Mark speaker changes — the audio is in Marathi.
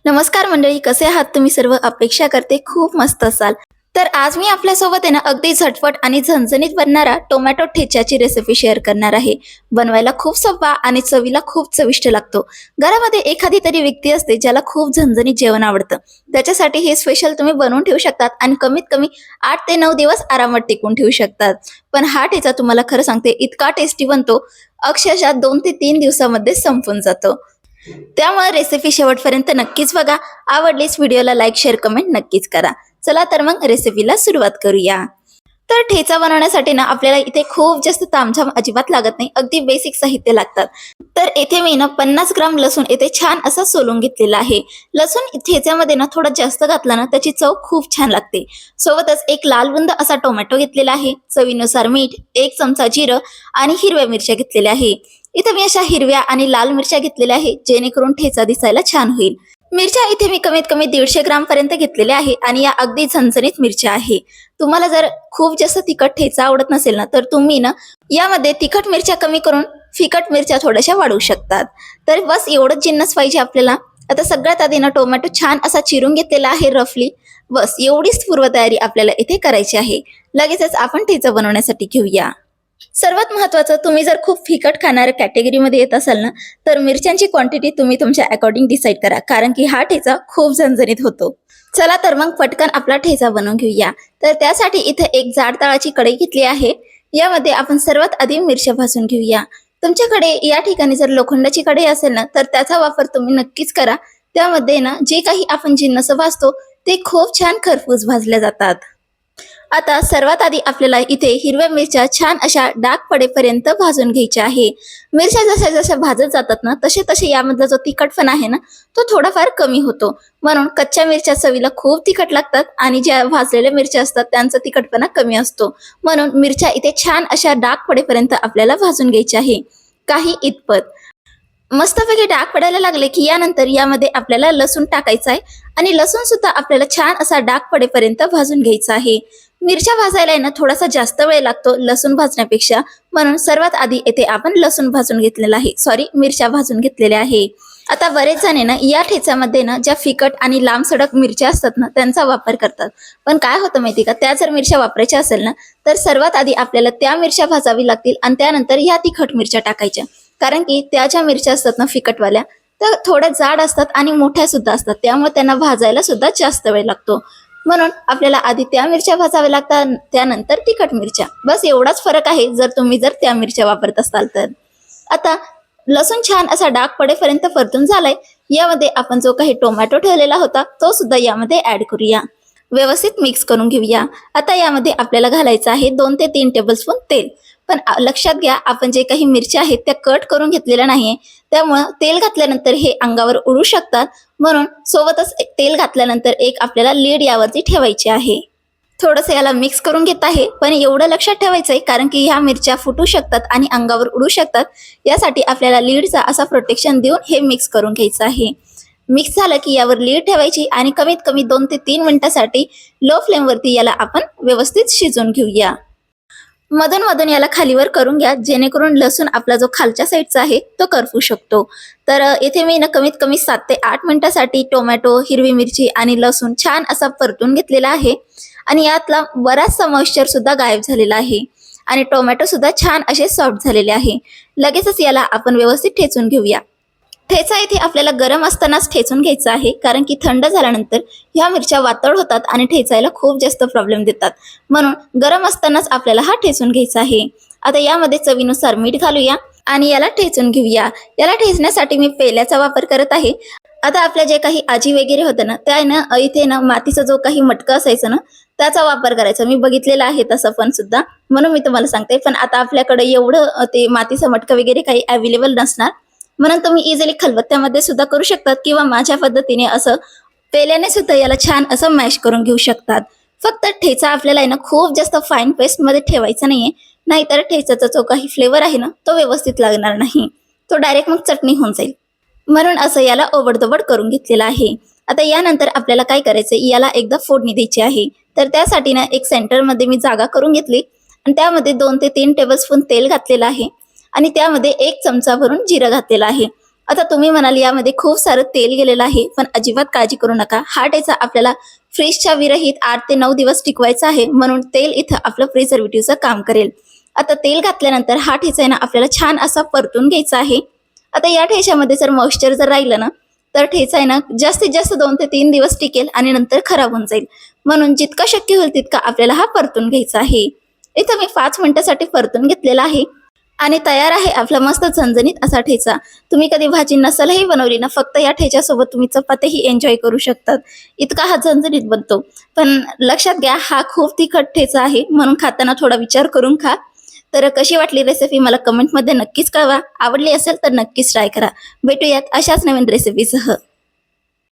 Speaker 1: नमस्कार मंडळी, कसे आहात तुम्ही सर्व? अपेक्षा करते खूप मस्त असाल. तर आज मी आपल्यासोबत आहे ना अगदी झटपट आणि झणझणीत बनणारा टोमॅटो ठेच्याची रेसिपी शेअर करणार आहे. बनवायला खूप सोपा आणि चवीला खूप चविष्ट लागतो. घरामध्ये एखादी तरी व्यक्ती असते ज्याला खूप झणझणीत जेवण आवडतं. त्याच्यासाठी हे स्पेशल तुम्ही बनवून ठेवू शकतात आणि कमीत कमी 8 ते 9 दिवस आरामात टिकून ठेवू शकतात. पण हा ठेचा तुम्हाला खरं सांगते इतका टेस्टी बनतो, अक्षरशः 2 ते 3 दिवसामध्ये संपून जातो. त्यामुळे रेसिपी शेवटपर्यंत नक्कीच बघा. आवडलीच व्हिडिओला लाईक शेअर कमेंट नक्कीच करा. चला तर मग रेसिपीला सुरुवात करूया. तर ठेचा बनवण्यासाठी ना आपल्याला इथे खूप जास्त तामझाम अजिबात लागत नाही. अगदी बेसिक साहित्य लागतात. तर येथे मी ना 50 ग्राम लसूण येथे छान असा सोलून घेतलेला आहे. लसूण ठेच्यामध्ये ना थोडा जास्त घातला ना त्याची चव खूप छान लागते. सोबतच एक लाल बुंद असा टोमॅटो घेतलेला आहे, चवीनुसार मीठ, 1 चमचा जिरं आणि हिरव्या मिरच्या घेतलेल्या आहे. इथे मी अशा हिरव्या आणि लाल मिरच्या घेतलेल्या आहे जेणेकरून ठेचा दिसायला छान होईल. मिरच्या इथे मी कमीत कमी 150 ग्राम पर्यंत घेतलेल्या आहे आणि या अगदी झणझणीत मिरच्या आहे. तुम्हाला जर खूप जास्त तिखट ठेचा आवडत नसेल ना तर तुम्ही ना यामध्ये तिखट मिरच्या कमी करून फिकट मिरच्या थोड्याशा वाढवू शकतात. तर बस एवढंच जिन्नस पाहिजे आपल्याला. आता सगळ्यात आधी ना टोमॅटो छान असा चिरून घेतलेला आहे रफली. बस एवढीच पूर्वतयारी आपल्याला इथे करायची आहे. लगेचच आपण ठेचा बनवण्यासाठी घेऊया. सर्वात महत्त्वाचं, तुम्ही जर खूप फिकट खाणाऱ्या कॅटेगरीमध्ये येत असाल ना तर मिरच्यांची क्वांटिटी तुम्ही तुमच्या अकॉर्डिंग डिसाईड करा, कारण की हा ठेचा खूप झणझणीत होतो. चला तर मग पटकन आपला ठेचा बनवून घेऊया. तर त्यासाठी इथे एक जाड तळाची कढई घेतली आहे. यामध्ये आपण सर्वात आधी मिरच्या भाजून घेऊया. तुमच्याकडे या ठिकाणी जर लोखंडाची कढई असेल ना तर त्याचा वापर तुम्ही नक्कीच करा. त्यामध्ये ना जे काही आपण जिन्नस भाजतो ते खूप छान खरपूस भाजले जातात. आता सर्वात आधी आपल्याला इथे हिरव्या मिरच्या छान अशा डाग पडेपर्यंत भाजून घ्यायच्या आहे. मिरच्या जशा जशा भाजत जातात ना तसे तसे यामधला जो तिखटपणा आहे ना तो थोडाफार कमी होतो. म्हणून कच्च्या मिरच्या चवीला खूप तिखट लागतात आणि ज्या भाजलेल्या मिरच्या असतात त्यांचा तिखटपणा कमी असतो. म्हणून मिरच्या इथे छान अशा डाग पडेपर्यंत आपल्याला भाजून घ्यायच्या आहे, काही इतपत. मस्तपैकी डाग पडायला लागले की यानंतर यामध्ये आपल्याला लसूण टाकायचा आहे आणि लसूण सुद्धा आपल्याला छान असा डाग पडेपर्यंत भाजून घ्यायचा आहे. मिरच्या भाजायला ना थोडासा जास्त वेळ लागतो लसूण भाजण्यापेक्षा, म्हणून सर्वात आधी येथे आपण लसूण भाजून घेतलेला आहे, मिरच्या भाजून घेतलेल्या आहे. आता बरेच जण ना या ठेच्यामध्ये ना ज्या फिकट आणि लांब सडक मिरच्या असतात ना त्यांचा वापर करतात. पण काय होतं माहिती का, त्या जर मिरच्या वापरायच्या असेल ना तर सर्वात आधी आपल्याला त्या मिरच्या भाजावी लागतील आणि त्यानंतर ह्या तिखट मिरच्या टाकायच्या. कारण की त्या ज्या मिरच्या असतात ना फिकटवाल्या त्या थोड्या जाड असतात आणि मोठ्या सुद्धा असतात, त्यामुळे त्यांना भाजायला सुद्धा जास्त वेळ लागतो. म्हणून आपल्याला आधी त्या मिरच्या भाजाव्या लागतात, त्यानंतर तिखट मिरच्या. बस एवढाच फरक आहे जर त्या मिरच्या वापरत असाल तर. आता लसूण छान असा डाग पडेपर्यंत परतून झालाय. यामध्ये आपण जो काही टोमॅटो ठेवलेला होता तो सुद्धा यामध्ये ऍड करूया. व्यवस्थित मिक्स करून घेऊया. आता यामध्ये आपल्याला घालायचं आहे 2 ते 3 टेबलस्पून तेल. पण लक्षात घ्या, आपण जे काही मिरच्या आहेत त्या कट करून घेतलेल्या नाहीये, त्यामुळं तेल घातल्यानंतर हे अंगावर उडू शकतात. म्हणून सोबतच तेल घातल्यानंतर एक आपल्याला लीड यावरती ठेवायची आहे. थोडंसं याला मिक्स करून घेत आहे, पण एवढं लक्षात ठेवायचंय कारण की ह्या मिरच्या फुटू शकतात आणि अंगावर उडू शकतात. यासाठी आपल्याला लीडचा असा प्रोटेक्शन देऊन हे मिक्स करून घ्यायचं आहे. मिक्स झालं की यावर लीड ठेवायची आणि कमीत कमी 2 ते 3 मिनिटासाठी लो फ्लेमवरती याला आपण व्यवस्थित शिजवून घेऊया. मधून मधून याला खालीवर करून घ्या जेणेकरून लसूण आपला जो खालच्या साईडचा आहे तो करपू शकतो. तर येथे मी ना कमीत कमी 7 ते 8 मिनिटासाठी टोमॅटो, हिरवी मिरची आणि लसूण छान असा परतून घेतलेला आहे आणि यातला बराचसा मॉइश्चर सुद्धा गायब झालेला आहे आणि टोमॅटो सुद्धा छान असे सॉफ्ट झालेले आहे. लगेचच याला आपण व्यवस्थित ठेचून घेऊया. ठेचा इथे आपल्याला गरम असतानाच ठेचून घ्यायचा आहे, कारण की थंड झाल्यानंतर ह्या मिरच्या वातळ होतात आणि ठेचायला खूप जास्त प्रॉब्लेम देतात. म्हणून गरम असतानाच आपल्याला हा ठेचून घ्यायचा आहे. आता यामध्ये चवीनुसार मीठ घालूया आणि याला ठेचून घेऊया. याला ठेचण्यासाठी मी पेल्याचा वापर करत आहे. आता आपल्या जे काही आजी वगैरे होतं ना त्या ना इथे ना मातीचा जो काही मटका असायचा ना त्याचा वापर करायचा. मी बघितलेला आहे तसं पण सुद्धा, म्हणून मी तुम्हाला सांगते. पण आता आपल्याकडे एवढं ते मातीचा मटका वगैरे काही अवेलेबल नसणार, म्हणून तुम्ही इझिली खलबत्त्यामध्ये सुद्धा करू शकतात किंवा माझ्या पद्धतीने असं पेल्याने सुद्धा याला छान असं मॅश करून घेऊ शकतात. फक्त ठेचा आपल्याला आहे ना खूप जास्त फाईन पेस्टमध्ये ठेवायचा नाहीये, नाहीतर ठेचाचा जो काही फ्लेवर आहे ना तो व्यवस्थित लागणार नाही, तो डायरेक्ट मग चटणी होऊन जाईल. म्हणून असं याला ओबडधोबड करून घेतलेलं आहे. आता यानंतर आपल्याला काय करायचंय, याला एकदा फोडणी द्यायची आहे. तर त्यासाठी ना एक सेंटरमध्ये मी जागा करून घेतली आणि त्यामध्ये 2 ते 3 टेबलस्पून तेल घातलेलं आहे आणि त्यामध्ये 1 चमचा भरून जिरं घातलेलं आहे. आता तुम्ही म्हणाल यामध्ये खूप सारं तेल गेलेलं आहे, पण अजिबात काळजी करू नका. हा ठेचा आपल्याला फ्रीजच्या विरहित 8 ते 9 दिवस टिकवायचा आहे, म्हणून तेल इथं आपलं प्रिझर्वेटिव्हचं काम करेल. आता तेल घातल्यानंतर हा ठेचा आहे ना आपल्याला छान असा परतून घ्यायचा आहे. आता या ठेच्यामध्ये जर मॉइश्चर जर राहिलं ना, तर ठेचा आहे ना जास्तीत जास्त 2 ते 3 दिवस टिकेल आणि नंतर खराब होऊन जाईल. म्हणून जितकं शक्य होईल तितका आपल्याला हा परतून घ्यायचा आहे. इथं मी 5 मिनिटासाठी परतून घेतलेला आहे आणि तयार आहे आपला मस्त झणझणीत असा ठेचा. तुम्ही कधी भाजी नसेलही बनवली ना, फक्त या ठेच्यासोबत तुम्ही चपातीही एन्जॉय करू शकतात. इतका हा झणझणीत बनतो. पण लक्षात घ्या, हा खूप तिखट ठेचा आहे, म्हणून खाताना थोडा विचार करून खा. तर कशी वाटली रेसिपी मला कमेंटमध्ये नक्कीच कळवा. आवडली असेल तर नक्कीच ट्राय करा. भेटूयात अशाच नवीन रेसिपीसह.